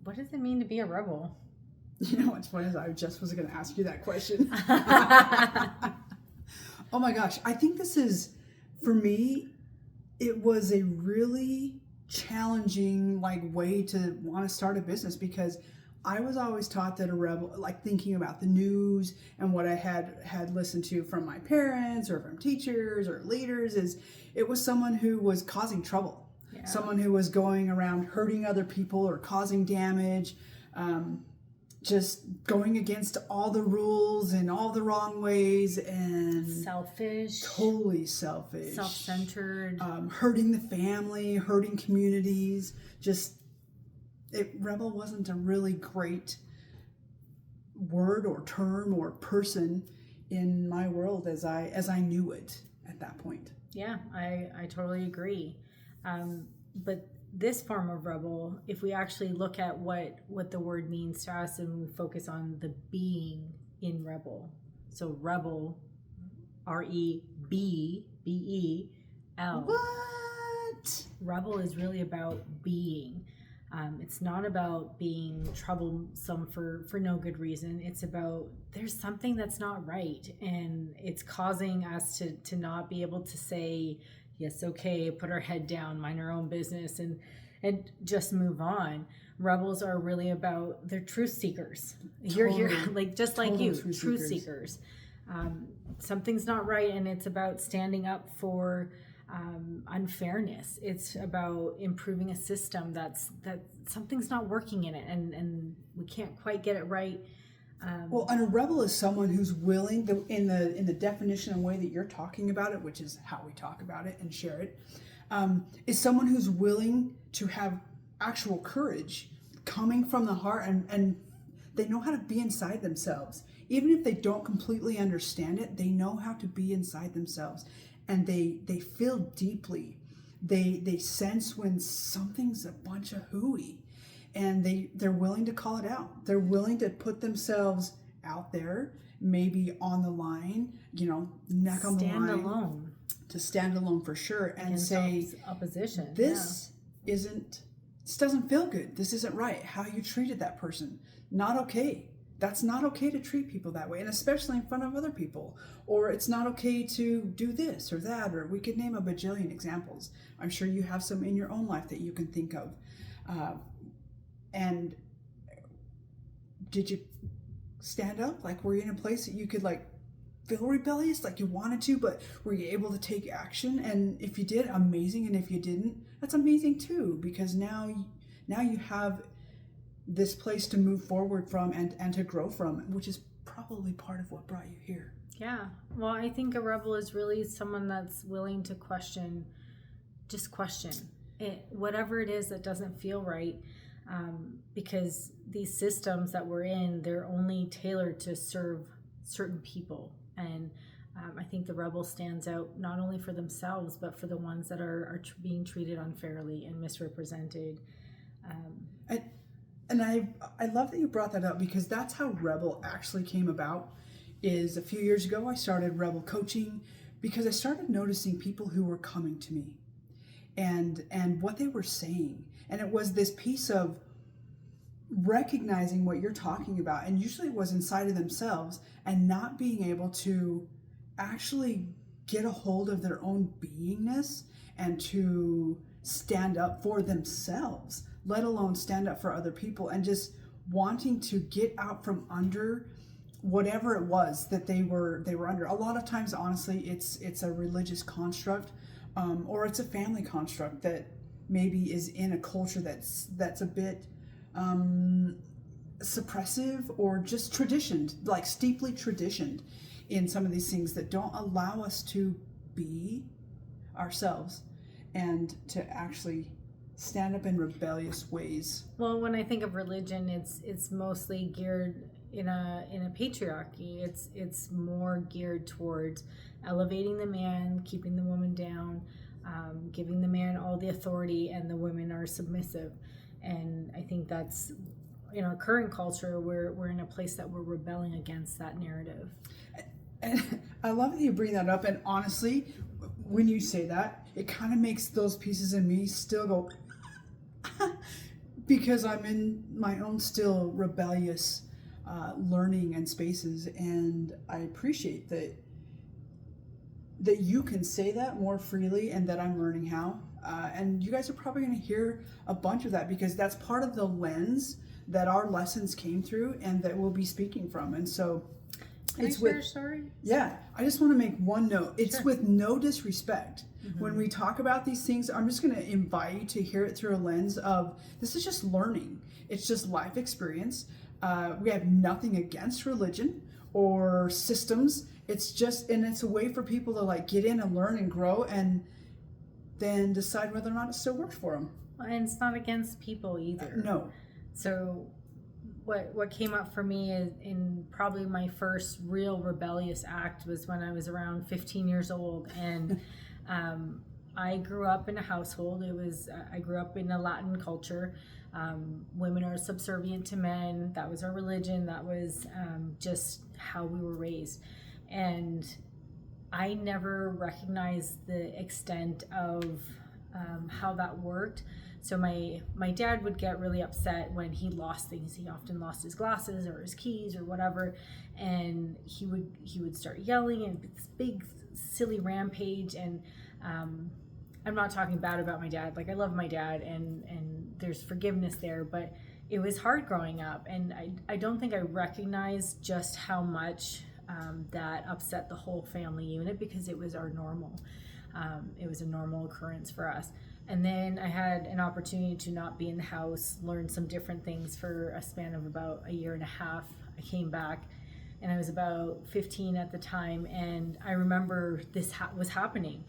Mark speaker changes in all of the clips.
Speaker 1: what does it mean to be a rebel?
Speaker 2: You know what's funny is I just was going to ask you that question. Oh my gosh. I think this is, for me, it was a really challenging way to want to start a business, because I was always taught that a rebel, thinking about the news and what I had listened to from my parents or from teachers or leaders, is it was someone who was causing trouble. Yeah. Someone who was going around hurting other people or causing damage, just going against all the rules in all the wrong ways, and
Speaker 1: selfish,
Speaker 2: totally selfish,
Speaker 1: self-centered,
Speaker 2: hurting the family, hurting communities. Rebel wasn't a really great word or term or person in my world as I knew it at that point.
Speaker 1: Yeah, I totally agree. But this form of rebel, if we actually look at what the word means to us and we focus on the being in rebel. So rebel, R-E-B-B-E-L.
Speaker 2: What?
Speaker 1: Rebel is really about being. It's not about being troublesome for no good reason. It's about there's something that's not right, and it's causing us to not be able to say, yes, okay, put our head down, mind our own business, and just move on. Rebels are really about, they're truth seekers. Totally. You're just like you, truth seekers. Something's not right, and it's about standing up for unfairness. It's about improving a system that something's not working in it, and we can't quite get it right.
Speaker 2: And a rebel is someone who's willing, in the definition and way that you're talking about it, which is how we talk about it and share it, is someone who's willing to have actual courage coming from the heart, and they know how to be inside themselves. Even if they don't completely understand it, they know how to be inside themselves, and they feel deeply. They sense when something's a bunch of hooey. And they're willing to call it out. They're willing to put themselves out there, maybe on the line, neck on the line.
Speaker 1: Stand alone.
Speaker 2: To stand alone for sure, and say,
Speaker 1: opposition.
Speaker 2: This doesn't feel good. This isn't right. How you treated that person, not okay. That's not okay to treat people that way, and especially in front of other people. Or it's not okay to do this or that, or we could name a bajillion examples. I'm sure you have some in your own life that you can think of. And did you stand up? Were you in a place that you could feel rebellious, you wanted to, but were you able to take action? And if you did, amazing. And if you didn't, that's amazing too, because now you have this place to move forward from and to grow from, which is probably part of what brought you here.
Speaker 1: Yeah. Well, I think a rebel is really someone that's willing to question it, whatever it is that doesn't feel right. Because these systems that we're in, they're only tailored to serve certain people. And I think the rebel stands out not only for themselves, but for the ones that are being treated unfairly and misrepresented.
Speaker 2: And I love that you brought that up, because that's how rebel actually came about. Is a few years ago, I started rebel coaching because I started noticing people who were coming to me and what they were saying. And it was this piece of recognizing what you're talking about, and usually it was inside of themselves, and not being able to actually get a hold of their own beingness and to stand up for themselves, let alone stand up for other people, and just wanting to get out from under whatever it was that they were under. A lot of times, honestly, it's a religious construct, or it's a family construct that maybe is in a culture that's a bit suppressive, or just traditioned, steeply traditioned in some of these things that don't allow us to be ourselves and to actually stand up in rebellious ways.
Speaker 1: Well, when I think of religion, it's mostly geared in a patriarchy. It's more geared towards elevating the man, keeping the woman down, giving the man all the authority, and the women are submissive. And I think that's, in our current culture, we're in a place that we're rebelling against that narrative.
Speaker 2: And I love that you bring that up. And honestly, when you say that, it kind of makes those pieces in me still go, because I'm in my own still rebellious learning and spaces, and I appreciate that you can say that more freely, and that I'm learning how. And you guys are probably going to hear a bunch of that, because that's part of the lens that our lessons came through and that we'll be speaking from. And so
Speaker 1: Can
Speaker 2: it's
Speaker 1: I share
Speaker 2: with
Speaker 1: a story?
Speaker 2: Yeah, I just want to make one note. It's
Speaker 1: Sure.
Speaker 2: with no disrespect. When we talk about these things, I'm just going to invite you to hear it through a lens of, this is just learning. It's just life experience. We have nothing against religion or systems. It's just, and it's a way for people to like get in and learn and grow, and then decide whether or not it still works for them.
Speaker 1: And it's not against people either.
Speaker 2: No.
Speaker 1: So what came up for me is, in probably my first real rebellious act, was when I was around 15 years old. And I grew up in a household. I grew up in a Latin culture. Women are subservient to men. That was our religion. That was just how we were raised. And I never recognized the extent of how that worked. So my dad would get really upset when he lost things. He often lost his glasses or his keys or whatever, and he would start yelling, and this big silly rampage. And I'm not talking bad about my dad. Like, I love my dad, and there's forgiveness there, but it was hard growing up, and I don't think I recognized just how much that upset the whole family unit, because it was our normal. It was a normal occurrence for us. And then I had an opportunity to not be in the house, learn some different things for a span of about a year and a half. I came back, and I was about 15 at the time, and I remember this was happening.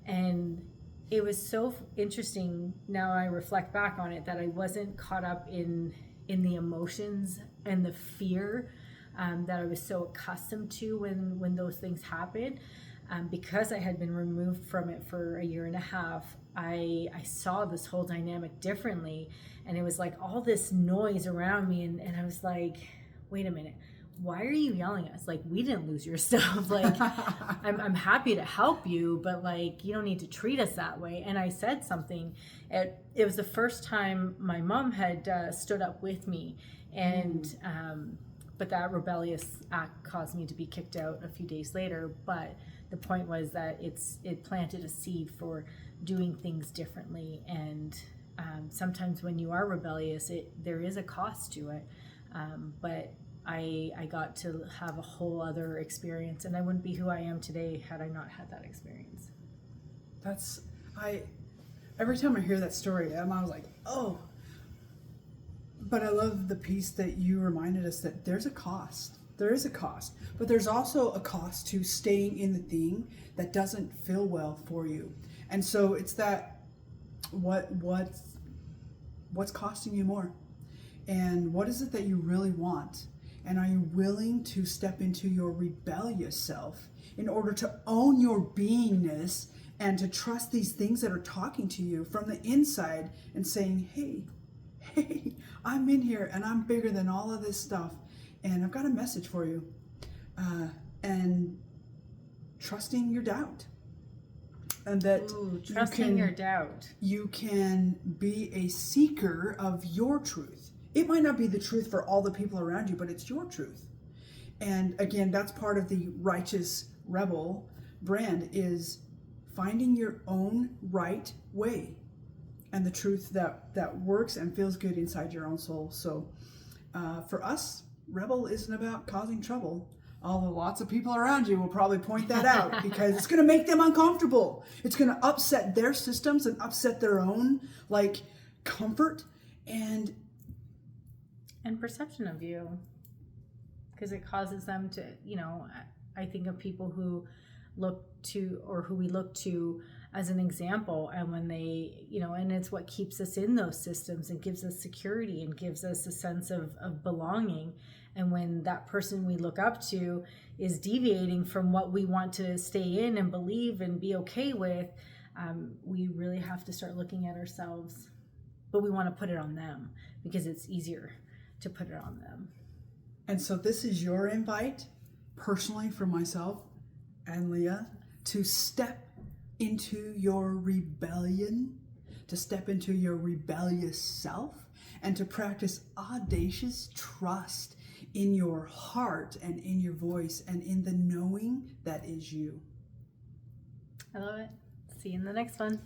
Speaker 1: And it was so interesting, now I reflect back on it, that I wasn't caught up in the emotions and the fear that I was so accustomed to when those things happened. Because I had been removed from it for a year and a half, I saw this whole dynamic differently. And it was like all this noise around me, and I was like, wait a minute, why are you yelling at us? Like, we didn't lose your stuff. Like, I'm happy to help you, but like, you don't need to treat us that way. And I said something. It was the first time my mom had stood up with me, and but that rebellious act caused me to be kicked out a few days later. But the point was that it planted a seed for doing things differently. And sometimes when you are rebellious, there is a cost to it. But I got to have a whole other experience, and I wouldn't be who I am today had I not had that experience.
Speaker 2: Every time I hear that story, I was like, oh. But I love the piece that you reminded us that there's a cost. There is a cost, but there's also a cost to staying in the thing that doesn't feel well for you. And so it's that what's costing you more, and what is it that you really want, and are you willing to step into your rebellious self in order to own your beingness and to trust these things that are talking to you from the inside and saying, hey, I'm in here and I'm bigger than all of this stuff, and I've got a message for you. And trusting your doubt. And that
Speaker 1: trusting your doubt.
Speaker 2: You can be a seeker of your truth. It might not be the truth for all the people around you, but it's your truth. And again, that's part of the righteous rebel brand, is finding your own right way and the truth that works and feels good inside your own soul. So for us, rebel isn't about causing trouble, although lots of people around you will probably point that out because it's going to make them uncomfortable. It's going to upset their systems and upset their own comfort and
Speaker 1: perception of you, because it causes them to, I think of people who look to, or who we look to as an example, and when they, and it's what keeps us in those systems and gives us security and gives us a sense of belonging. And when that person we look up to is deviating from what we want to stay in and believe and be okay with, we really have to start looking at ourselves. But we want to put it on them because it's easier to put it on them.
Speaker 2: And so this is your invite, personally, for myself and Leah, to step into your rebellion, to step into your rebellious self, and to practice audacious trust in your heart and in your voice and in the knowing that is you.
Speaker 1: I love it. See you in the next one.